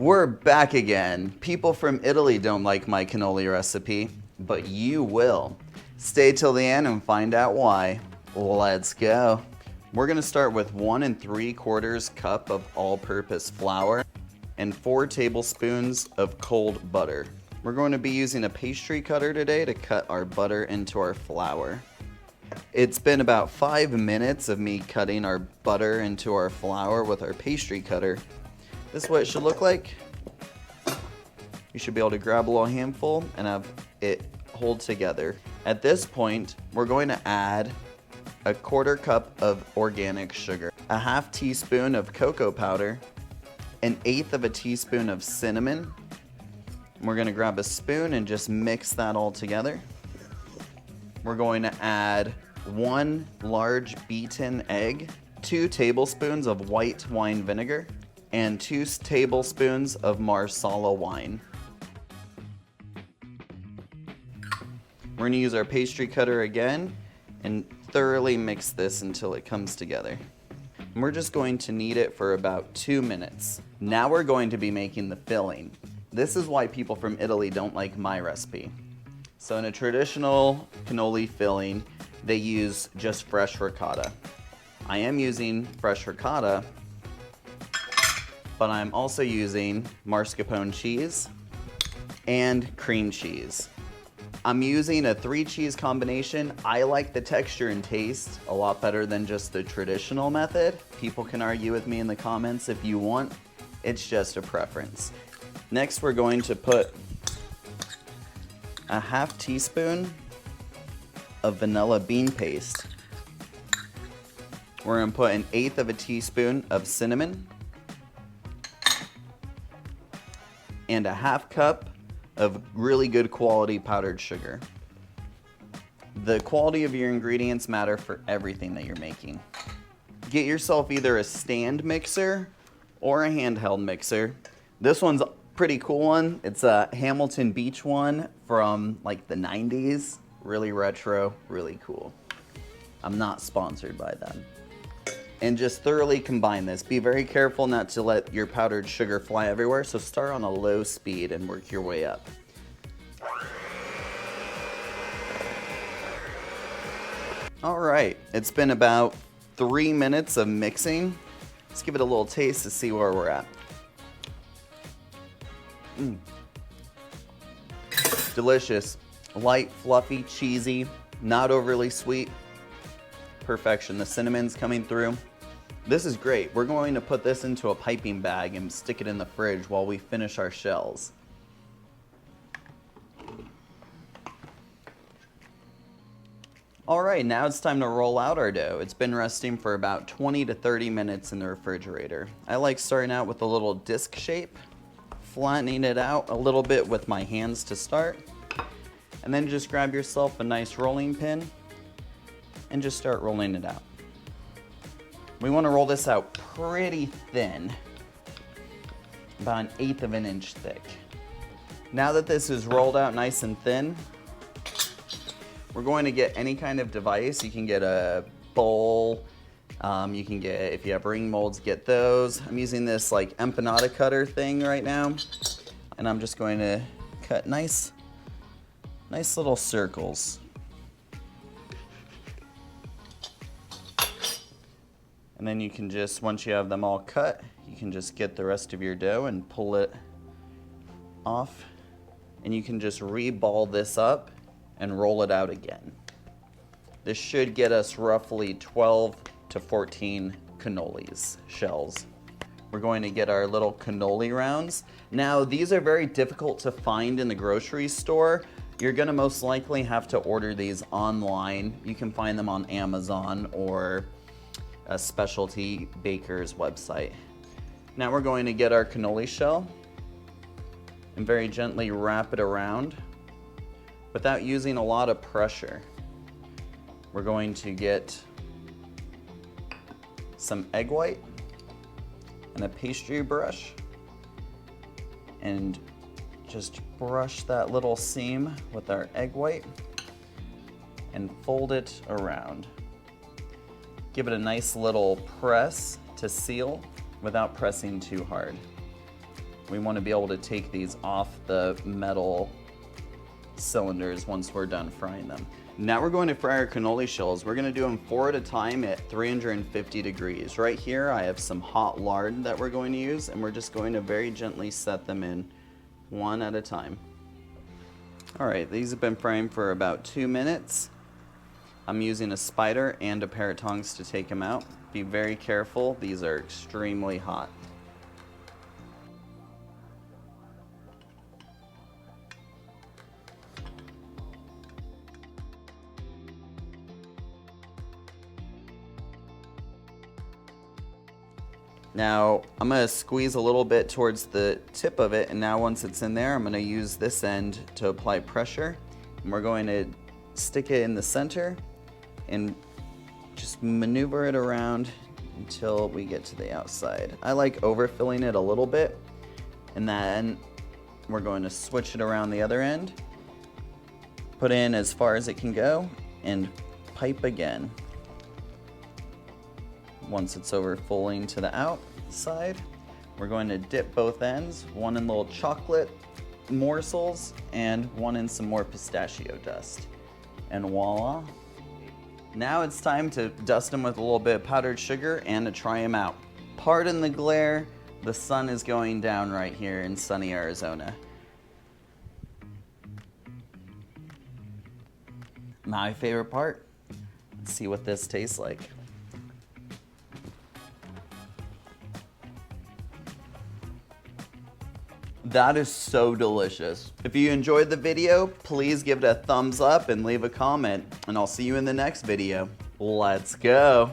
We're back again. People from Italy don't like my cannoli recipe, but you will. Stay till the end and find out why. Let's go. We're gonna start with 1 3/4 cup of all-purpose flour and 4 tablespoons of cold butter. We're going to be using a pastry cutter today to cut our butter into our flour. It's been about 5 minutes of me cutting our butter into our flour with our pastry cutter. This is what it should look like. You should be able to grab a little handful and have it hold together. At this point, we're going to add a 1/4 cup of organic sugar, a 1/2 teaspoon of cocoa powder, 1/8 of a teaspoon of cinnamon. We're going to grab a spoon and just mix that all together. We're going to add 1 large beaten egg, 2 tablespoons of white wine vinegar, and 2 tablespoons of Marsala wine. We're going to use our pastry cutter again and thoroughly mix this until it comes together. And we're just going to knead it for about 2 minutes. Now we're going to be making the filling. This is why people from Italy don't like my recipe. So in a traditional cannoli filling, they use just fresh ricotta. I am using fresh ricotta, but I'm also using mascarpone cheese and cream cheese. I'm using a 3 cheese combination. I like the texture and taste a lot better than just the traditional method. People can argue with me in the comments if you want. It's just a preference. Next, we're going to put a 1/2 teaspoon of vanilla bean paste. We're going to put 1/8 of a teaspoon of cinnamon and a 1/2 cup of really good quality powdered sugar. The quality of your ingredients matter for everything that you're making. Get yourself either a stand mixer or a handheld mixer. This one's a pretty cool one. It's a Hamilton Beach one from like the 90s. Really retro, really cool. I'm not sponsored by them. And just thoroughly combine this. Be very careful not to let your powdered sugar fly everywhere, so start on a low speed and work your way up. All right, it's been about 3 minutes of mixing. Let's give it a little taste to see where we're at. Delicious, light, fluffy, cheesy, not overly sweet. Perfection, the cinnamon's coming through. This is great. We're going to put this into a piping bag and stick it in the fridge while we finish our shells. All right, now it's time to roll out our dough. It's been resting for about 20 to 30 minutes in the refrigerator. I like starting out with a little disc shape, flattening it out a little bit with my hands to start, and then just grab yourself a nice rolling pin and just start rolling it out. We want to roll this out pretty thin, about 1/8 of an inch thick. Now that this is rolled out nice and thin, we're going to get any kind of device. You can get a bowl, you can get, if you have ring molds, get those. I'm using this like empanada cutter thing right now, and I'm just going to cut nice little circles. And then you can just, once you have them all cut, you can just get the rest of your dough and pull it off. And you can just re-ball this up and roll it out again. This should get us roughly 12 to 14 cannolis, shells. We're going to get our little cannoli rounds. Now, these are very difficult to find in the grocery store. You're gonna most likely have to order these online. You can find them on Amazon or a specialty baker's website. Now we're going to get our cannoli shell and very gently wrap it around without using a lot of pressure. We're going to get some egg white and a pastry brush and just brush that little seam with our egg white and fold it around. Give it a nice little press to seal without pressing too hard. We want to be able to take these off the metal cylinders once we're done frying them. Now we're going to fry our cannoli shells. We're going to do them 4 at a time at 350 degrees. Right here I have some hot lard that we're going to use, and we're just going to very gently set them in 1 at a time. Alright, these have been frying for about 2 minutes. I'm using a spider and a pair of tongs to take them out. Be very careful, these are extremely hot. Now, I'm going to squeeze a little bit towards the tip of it, and now once it's in there, I'm going to use this end to apply pressure. And we're going to stick it in the center and just maneuver it around until we get to the outside. I like overfilling it a little bit, and then we're going to switch it around the other end, put in as far as it can go, and pipe again. Once it's overfilling to the outside, we're going to dip both ends, one in little chocolate morsels and one in some more pistachio dust. And voila. Now it's time to dust them with a little bit of powdered sugar and to try them out. Pardon the glare, the sun is going down right here in sunny Arizona. My favorite part. Let's see what this tastes like. That is so delicious. If you enjoyed the video, please give it a thumbs up and leave a comment, and I'll see you in the next video. Let's go.